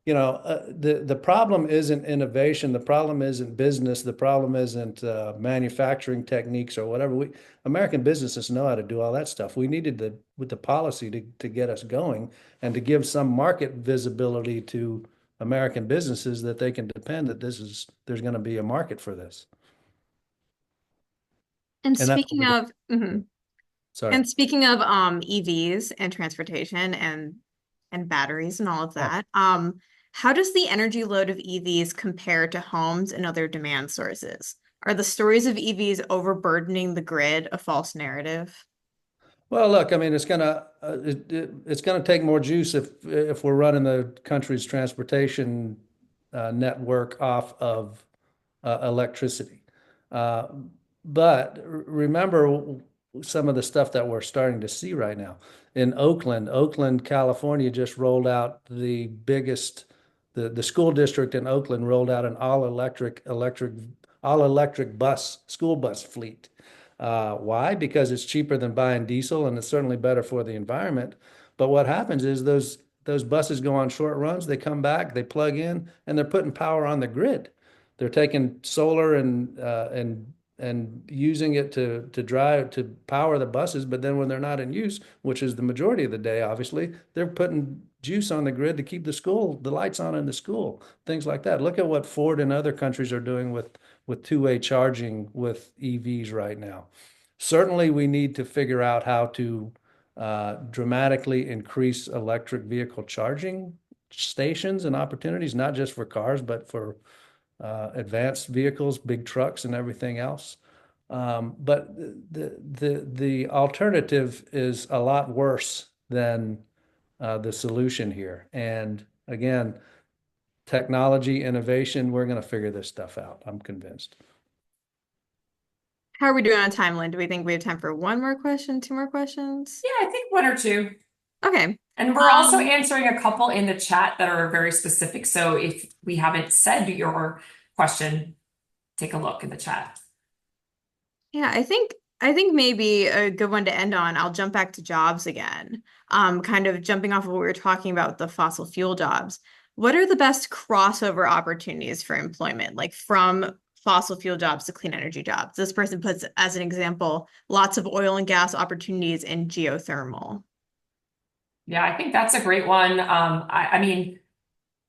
[SPEAKER 2] the problem isn't innovation. The problem isn't business. The problem isn't manufacturing techniques or whatever. American businesses know how to do all that stuff. We needed with the policy to get us going and to give some market visibility to American businesses that they can depend that there's going to be a market for this.
[SPEAKER 3] And
[SPEAKER 2] And that's
[SPEAKER 3] speaking of, mhm.
[SPEAKER 2] sorry.
[SPEAKER 3] And speaking of EVs and transportation and batteries and all of
[SPEAKER 2] Yeah.
[SPEAKER 3] that, how does the energy load of EVs compare to homes and other demand sources? Are the stories of EVs overburdening the grid a false narrative?
[SPEAKER 2] Well, look, I mean, it's gonna take more juice if we're running the country's transportation network off of electricity. Uh, but remember some of the stuff that we're starting to see right now. In Oakland, California just rolled out the school district in Oakland rolled out an all electric school bus fleet. Why? Because it's cheaper than buying diesel and it's certainly better for the environment. But what happens is those buses go on short runs, they come back, they plug in, and they're putting power on the grid. They're taking solar and using it to power the buses, but then when they're not in use, which is the majority of the day, obviously, they're putting juice on the grid to keep the lights on in the school, things like that. Look at what Ford and other countries are doing with two-way charging with EVs right now. Certainly, we need to figure out how to dramatically increase electric vehicle charging stations and opportunities, not just for cars, but for advanced vehicles, big trucks, and everything else. But the alternative is a lot worse than the solution here. And again, technology, innovation, we're going to figure this stuff out. I'm convinced.
[SPEAKER 3] How are we doing on time, Lynn? Do we think we have time for one more question, two more questions?
[SPEAKER 1] Yeah, I think one or two.
[SPEAKER 3] Okay.
[SPEAKER 1] And we're also answering a couple in the chat that are very specific. So if we haven't said your question, take a look in the chat.
[SPEAKER 3] Yeah, I think maybe a good one to end on, I'll jump back to jobs again. Kind of jumping off of what we were talking about, the fossil fuel jobs. What are the best crossover opportunities for employment, like from fossil fuel jobs to clean energy jobs? This person puts, as an example, lots of oil and gas opportunities in geothermal.
[SPEAKER 1] Yeah, I think that's a great one. I mean,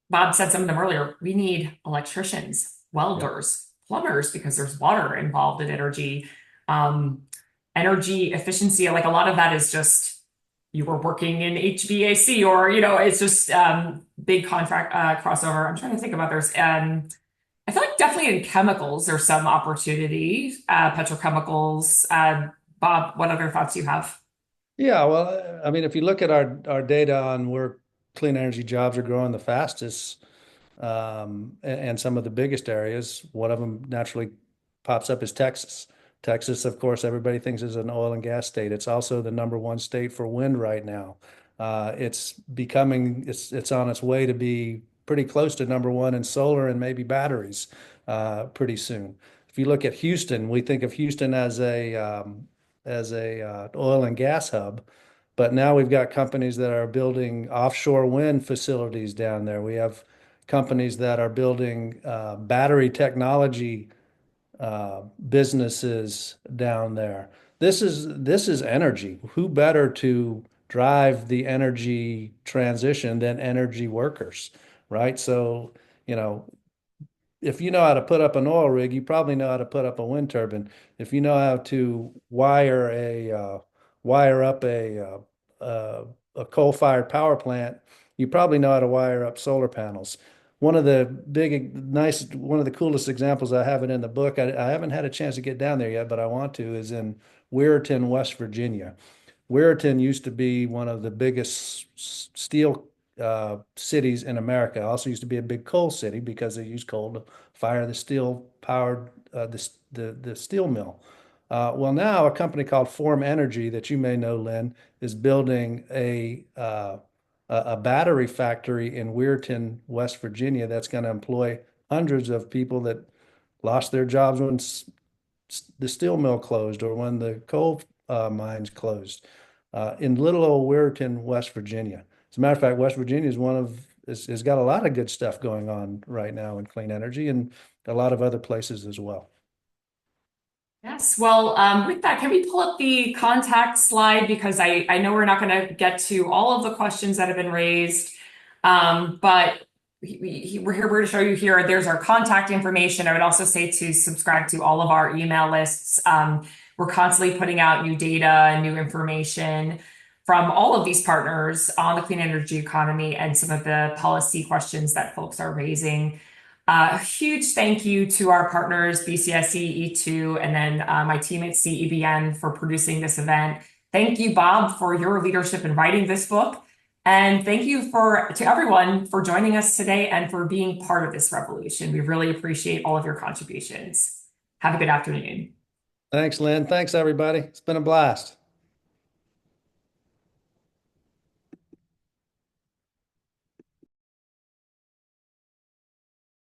[SPEAKER 1] Bob said some of them earlier. We need electricians, welders, plumbers, because there's water involved in energy. Um, Energy efficiency, like a lot of that is just you were working in HVAC or, it's just big contract crossover. I'm trying to think of others. I feel like definitely in chemicals, there's some opportunities, petrochemicals. Bob, what other thoughts do you have?
[SPEAKER 2] Yeah, well, I mean, if you look at our data on where clean energy jobs are growing the fastest, and some of the biggest areas, one of them naturally pops up is Texas. Texas, of course, everybody thinks is an oil and gas state. It's also the number one state for wind right now. It's on its way to be pretty close to number one in solar and maybe batteries pretty soon. If you look at Houston, we think of Houston as a oil and gas hub. But now we've got companies that are building offshore wind facilities down there. We have companies that are building battery technology businesses down there. this is energy. Who better to drive the energy transition than energy workers, right? So, you know, if you know how to put up an oil rig, you probably know how to put up a wind turbine. If you know how to wire up a coal-fired power plant, you probably know how to wire up solar panels. One of the coolest examples, I have it in the book. I haven't had a chance to get down there yet, but I want to, is in Weirton, West Virginia. Weirton used to be one of the biggest steel cities in America. Also used to be a big coal city because they used coal to fire the steel powered the steel mill. Well, now a company called Form Energy that you may know, Lynn, is building a battery factory in Weirton, West Virginia, that's going to employ hundreds of people that lost their jobs when the steel mill closed or when the coal mines closed in little old Weirton, West Virginia. As a matter of fact, West Virginia is has got a lot of good stuff going on right now in clean energy and a lot of other places as well.
[SPEAKER 1] Yes, well, with that, can we pull up the contact slide? Because I know we're not going to get to all of the questions that have been raised, but we're to show you here. There's our contact information. I would also say to subscribe to all of our email lists. We're constantly putting out new data and new information from all of these partners on the clean energy economy and some of the policy questions that folks are raising. A huge thank you to our partners, BCSC, E2, and then my team at CEBN for producing this event. Thank you, Bob, for your leadership in writing this book. And thank you to everyone for joining us today and for being part of this revolution. We really appreciate all of your contributions. Have a good afternoon.
[SPEAKER 2] Thanks, Lynn. Thanks, everybody. It's been a blast.